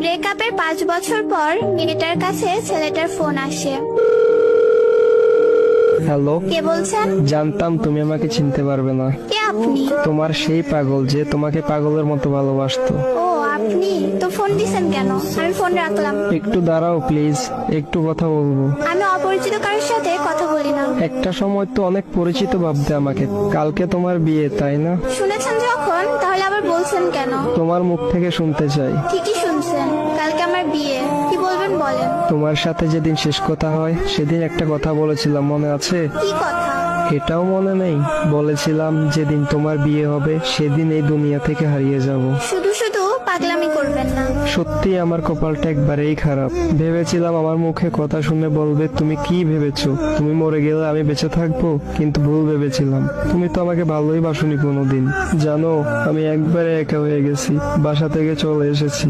ব্রেকআপের 5 বছর পর মেয়েটার কাছে ছেলেটার ফোন আসে। হ্যালো, কে বলছেন? জানতাম তুমি আমাকে চিনতে পারবে না। কে আপনি? তোমার সেই পাগল যে তোমাকে পাগলের মতো ভালোবাসতো। ও আপনি তো ফোন দিছেন কেন? আমি ফোন রাখলাম। একটু দাঁড়াও প্লিজ, একটু কথা বলবো। আমি অপরিচিত কারোর সাথে কথা বলি না। একটা সময় তো অনেক পরিচিত ভাবতে আমাকে। কালকে তোমার বিয়ে, তাই না? শুনেছেন যখন, তাহলে আবার বলছেন কেন? তোমার মুখ থেকে শুনতে চাই। ঠিকই শুনছেন, কালকে আমার বিয়ে। কি বলবেন বলেন। তোমার সাথে যেদিন শেষ কথা হয় সেদিন একটা কথা বলেছিলাম, মনে আছে? কি কথা? এটাও মনে নেই? বলেছিলাম যেদিন তোমার বিয়ে হবে সেদিন এই দুনিয়া থেকে হারিয়ে যাব। শুধু শুধু পাগলামি করবেন না। সত্যি আমার কপালটা একবারেই খারাপ। ভেবেছিলাম আমার মুখে কথা শুনে বলবে তুমি কি ভেবেছো, তুমি মরে গেলে আমি বেঁচে থাকবো, কিন্তু ভুল ভেবেছিলাম। তুমি তো আমাকে ভালোই বাসনি কোনোদিন। জানো, আমি একবারে একা হয়ে গেছি, বাসা থেকে চলে এসেছি।